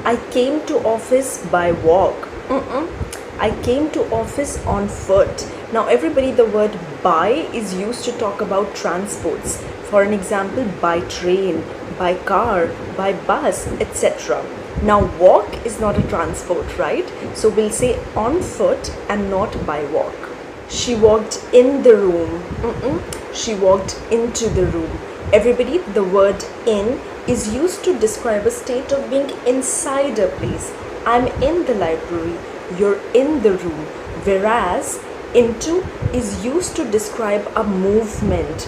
I came to office by walk. I came to office on foot. Now, everybody, the word by is used to talk about transports. For an example, by train, by car, by bus, etc. Now, walk is not a transport, right? So, we'll say on foot and not by walk. She walked in the room. She walked into the room. Everybody, the word in is used to describe a state of being inside a place. I'm in the library, you're in the room. Whereas into is used to describe a movement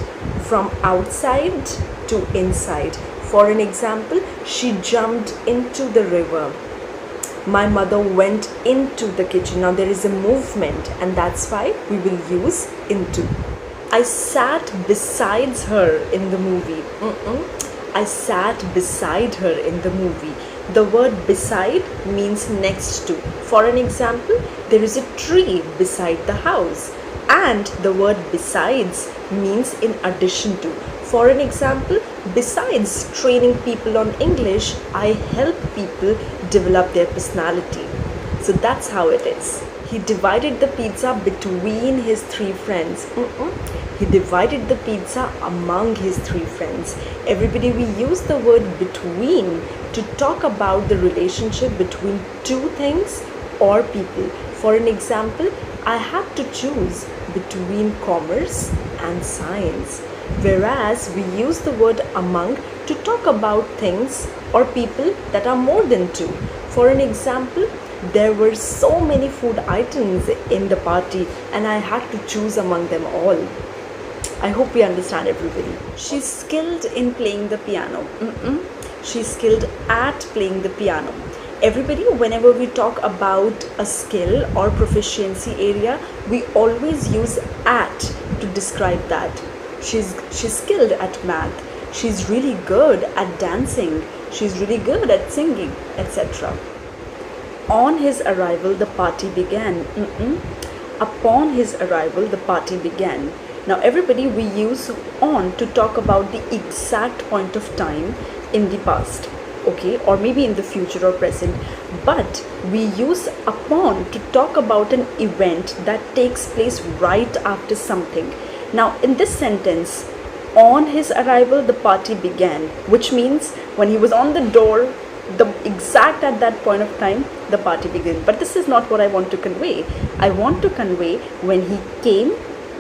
from outside to inside. For an example, she jumped into the river. My mother went into the kitchen. Now there is a movement, and that's why we will use into. I sat besides her in the movie. I sat beside her in the movie. The word beside means next to. For an example, there is a tree beside the house. And the word besides means in addition to. For an example, besides training people on English, I help people develop their personality. So that's how it is. He divided the pizza between his three friends. He divided the pizza among his three friends. Everybody, we use the word between to talk about the relationship between two things or people. For an example, I had to choose between commerce and science. Whereas we use the word among to talk about things or people that are more than two. For an example, there were so many food items in the party and I had to choose among them all. I hope we understand, everybody. She's skilled in playing the piano. She's skilled at playing the piano. Everybody, whenever we talk about a skill or proficiency area, we always use at to describe that. She's skilled at math. She's really good at dancing. She's really good at singing, etc. On his arrival, the party began. Upon his arrival, the party began. Now, everybody, we use on to talk about the exact point of time in the past, okay, or maybe in the future or present. But we use upon to talk about an event that takes place right after something. Now, in this sentence, on his arrival, the party began, which means when he was on the door, the exact at that point of time, the party began. But this is not what I want to convey. I want to convey when he came,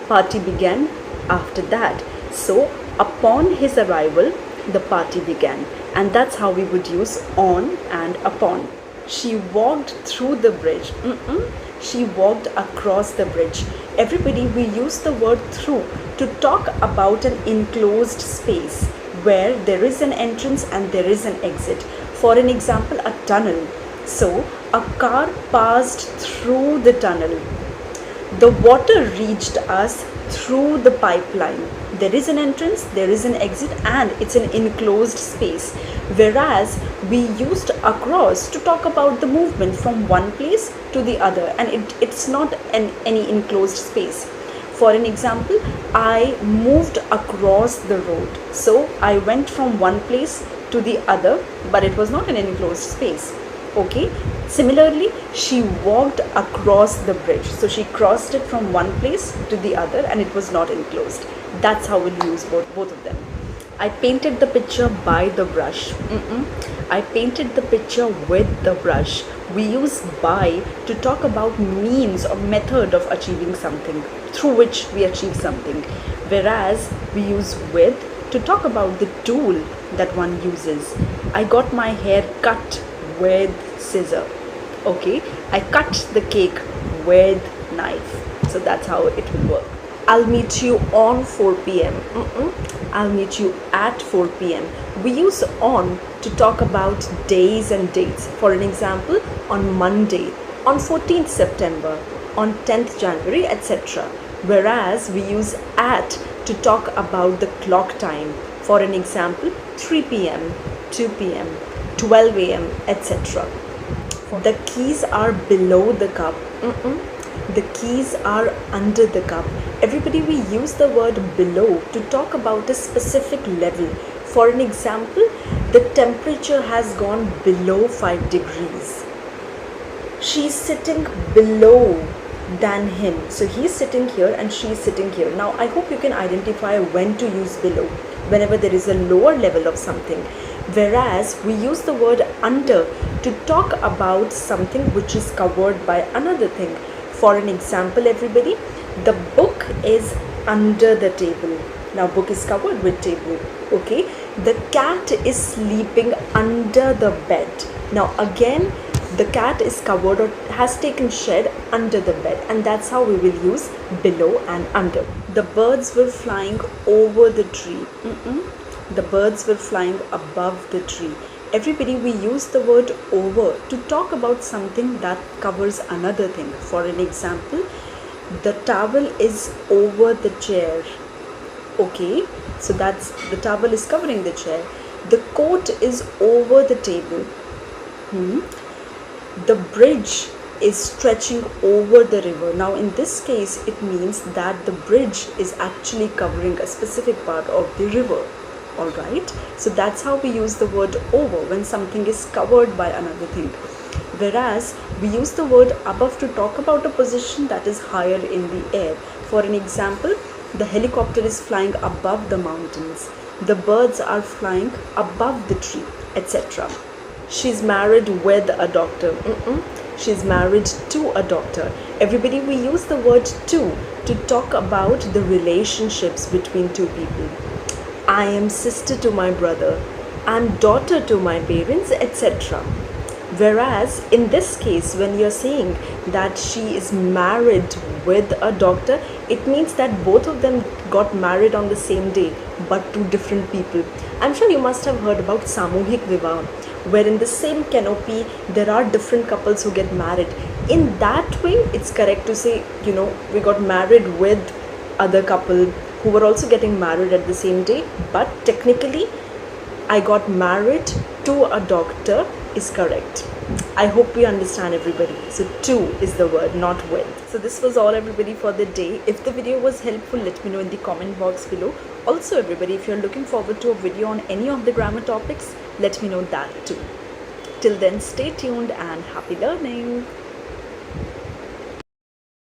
party began after that. So upon his arrival, the party began, and that's how we would use on and upon. She walked through the bridge. She walked across the bridge. Everybody, we use the word through to talk about an enclosed space where there is an entrance and there is an exit. For an example, a tunnel. So a car passed through the tunnel. The water reached us through the pipeline. There is an entrance, there is an exit, and it's an enclosed space. Whereas we used across to talk about the movement from one place to the other, and it's not any enclosed space. For an example, I moved across the road. So I went from one place to the other, but it was not an enclosed space. Okay. Similarly, she walked across the bridge. So she crossed it from one place to the other and it was not enclosed. That's how we'll use both of them. I painted the picture by the brush. I painted the picture with the brush. We use by to talk about means or method of achieving something, through which we achieve something. Whereas we use with to talk about the tool that one uses. I got my hair cut with scissor. Okay, I cut the cake with knife. So that's how it will work. I'll meet you on 4 p.m. I'll meet you at 4 p.m. We use on to talk about days and dates. For an example, on Monday, on 14th September, on 10th January, etc. Whereas we use at to talk about the clock time. For an example, 3 p.m., 2 p.m., 12 a.m., etc. The keys are below the cup. The keys are under the cup. Everybody, we use the word below to talk about a specific level. For an example, The temperature has gone below 5 degrees. She's sitting below than him. So he's sitting here and she's sitting here. Now I hope you can identify when to use below, whenever there is a lower level of something. Whereas we use the word under to talk about something which is covered by another thing. For an example, everybody, the book is under the table. Now book is covered with table. Okay, the cat is sleeping under the bed. Now again, the cat is covered or has taken shed under the bed, and that's how we will use below and under. The birds were flying over the tree. The birds were flying above the tree. Everybody, we use the word over to talk about something that covers another thing. For an example, the towel is over the chair. Okay, so that's the towel is covering the chair. The coat is over the table. The bridge is stretching over the river. Now in this case, it means that the bridge is actually covering a specific part of the river. Alright, so that's how we use the word over when something is covered by another thing. Whereas we use the word above to talk about a position that is higher in the air. For an example, the helicopter is flying above the mountains. The birds are flying above the tree, etc. She's married with a doctor. She's married to a doctor. Everybody, we use the word to talk about the relationships between two people. I am sister to my brother. I'm daughter to my parents, etc. Whereas in this case, when you're saying that she is married with a doctor, it means that both of them got married on the same day, but to different people. I'm sure you must have heard about Samuhik Vivah, where in the same canopy there are different couples who get married. In that way, it's correct to say, we got married with other couple who were also getting married at the same day, but technically I got married to a doctor is correct. I hope we understand, everybody. So to is the word, not with. So this was all, everybody, for the day. If the video was helpful, let me know in the comment box below. Also, everybody, if you're looking forward to a video on any of the grammar topics, let me know that too. Till then, stay tuned and happy learning.